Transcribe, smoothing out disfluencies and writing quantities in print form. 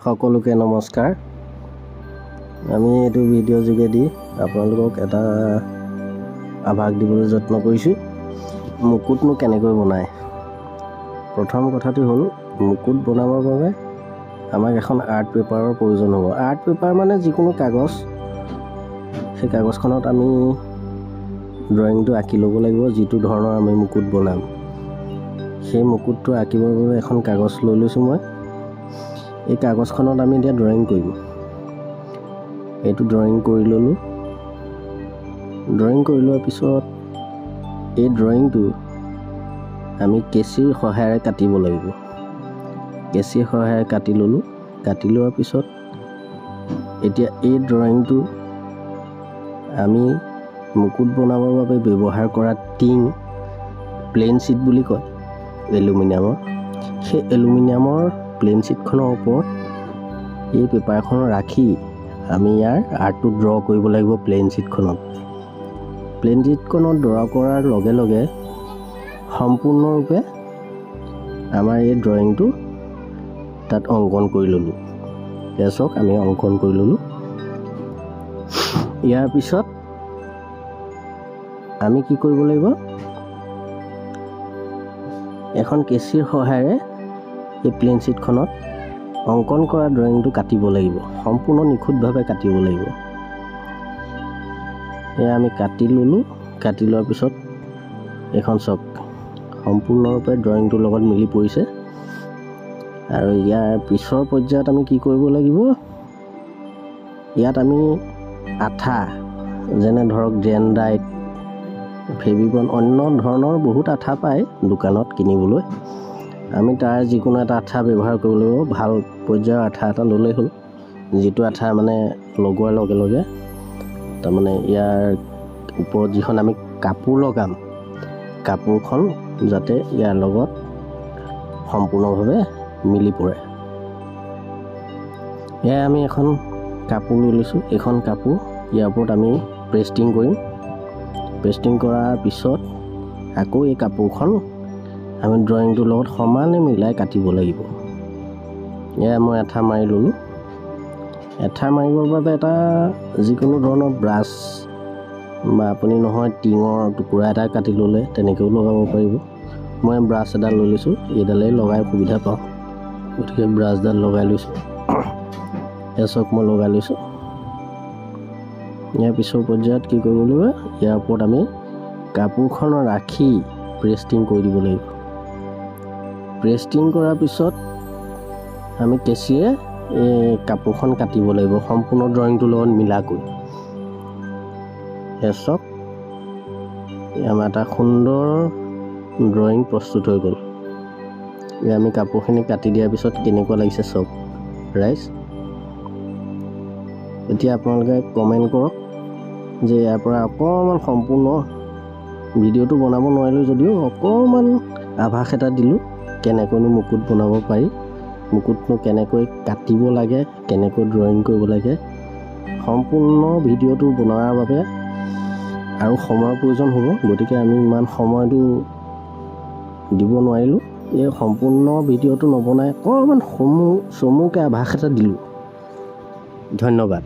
সকলোকে নমস্কাৰ। আমি এইটো ভিডিঅ' যোগেদি আপোনালোকক এটা আভাস দিবলৈ যত্ন কৰিছোঁ। মুকুটনো কেনেকৈ বনায়। প্ৰথম কথাটো হ'ল মুকুট বনাবৰ বাবে আমাক এখন আৰ্ট পেপাৰৰ প্ৰয়োজন হ'ব। আৰ্ট পেপাৰ মানে যিকোনো কাগজ, সেই কাগজখনত আমি ড্ৰয়িংটো আঁকি ল'ব লাগিব। যিটো ধৰণৰ আমি মুকুট বনাম, সেই মুকুটটো আঁকিবৰ বাবে এখন কাগজ লৈ লৈছোঁ মই। এই কাগজখনত আমি এতিয়া ড্ৰয়িং কৰিম। এইটো ড্ৰয়িং কৰি ল'লোঁ। ড্ৰয়িং কৰি লোৱাৰ পিছত এই ড্ৰয়িংটো আমি কেঁচিৰ সহায়েৰে কাটিব লাগিব। কেঁচিৰ সহায়েৰে কাটি ল'লোঁ। কাটি লোৱাৰ পিছত এতিয়া এই ড্ৰয়িংটো আমি মুকুট বনাবৰ বাবে ব্যৱহাৰ কৰা টিং, প্লেন শ্বীট বুলি কয় এলুমিনিয়ামৰ। সেই এলুমিনিয়ামৰ প্লেন শ্বীটখনৰ ওপৰত এই পেপাৰখন ৰাখি আমি ইয়াৰ আৰ্টটো ড্ৰ কৰিব লাগিব। প্লেন শ্বীটখনত ড্ৰ কৰাৰ লগে লগে সম্পূৰ্ণৰূপে আমাৰ এই ড্ৰয়িংটো তাত অংকন কৰি ল'লোঁ। চাওক, আমি অংকন কৰি ল'লোঁ। ইয়াৰ পিছত আমি কি কৰিব লাগিব, এখন কেঁচিৰ সহায়েৰে এই প্লেন শ্বীটখনত অংকন কৰা ড্ৰয়িংটো কাটিব লাগিব। সম্পূৰ্ণ নিখুঁতভাৱে কাটিব লাগিব। এয়া আমি কাটি ল'লোঁ। কাটি লোৱাৰ পিছত এইখন চাওক, সম্পূৰ্ণৰূপে ড্ৰয়িংটোৰ লগত মিলি পৰিছে। আৰু ইয়াৰ পিছৰ পৰ্যায়ত আমি কি কৰিব লাগিব, ইয়াত আমি আঠা, যেনে ধৰক ডেনড্ৰাইট, ফেভিকন, অন্য ধৰণৰ বহুত আঠা পায় দোকানত কিনিবলৈ। আমি তাৰ যিকোনো এটা আঠা ব্যৱহাৰ কৰিব লাগিব। ভাল পৰ্যায়ৰ আঠা এটা ল'লেই হ'ল। যিটো আঠা মানে লগোৱাৰ লগে লগে তাৰমানে ইয়াৰ ওপৰত যিখন আমি কাপোৰ লগাম, কাপোৰখন যাতে ইয়াৰ লগত সম্পূৰ্ণভাৱে মিলি পৰে। এয়া আমি এখন কাপোৰ লৈ লৈছোঁ। এইখন কাপোৰ ইয়াৰ ওপৰত আমি পেষ্টিং কৰিম। পেষ্টিং কৰাৰ পিছত আকৌ এই কাপোৰখন আমি ড্ৰয়িংটোৰ লগত সমানে মিলাই কাটিব লাগিব। এয়া মই এঠা মাৰি ল'লোঁ। এঠা মাৰিবৰ বাবে এটা যিকোনো ধৰণৰ ব্ৰাছ বা আপুনি নহয় টিঙৰ টুকুৰা এটা কাটি ল'লে তেনেকৈও লগাব পাৰিব। মই ব্ৰাছ এডাল লৈ লৈছোঁ। এইডালেই লগাই সুবিধা পাওঁ, গতিকে ব্ৰাছডাল লগাই লৈছোঁ। চাওক, মই লগাই লৈছোঁ। ইয়াৰ পিছৰ পৰ্যায়ত কি কৰিব লাগিব, ইয়াৰ ওপৰত আমি কাপোৰখন ৰাখি পেষ্টিং কৰি দিব লাগিব। পেষ্টিং কৰাৰ পিছত আমি কেঁচিৰে এই কাপোৰখন কাটিব লাগিব সম্পূৰ্ণ ড্ৰয়িংটোৰ লগত মিলাকৈ। চাওক, আমাৰ এটা সুন্দৰ ড্ৰয়িং প্ৰস্তুত হৈ গ'ল। আমি কাপোৰখিনি কাটি দিয়াৰ পিছত কেনেকুৱা লাগিছে চাওক ৰাইজ। এতিয়া আপোনালোকে কমেণ্ট কৰক যে ইয়াৰ পৰা অকণমান সম্পূৰ্ণ ভিডিঅ'টো বনাব নোৱাৰিলোঁ যদিও অকণমান আভাস এটা দিলোঁ কেনেকৈনো মুকুট বনাব পাৰি, মুকুটনো কেনেকৈ কাটিব লাগে, কেনেকৈ ড্ৰয়িং কৰিব লাগে। সম্পূৰ্ণ ভিডিঅ'টো বনোৱাৰ বাবে আৰু সময়ৰ প্ৰয়োজন হ'ব, গতিকে আমি ইমান সময়টো দিব নোৱাৰিলোঁ। এই সম্পূৰ্ণ ভিডিঅ'টো নবনাই অকণমান চমুকৈ আভাস এটা দিলোঁ। ধন্যবাদ।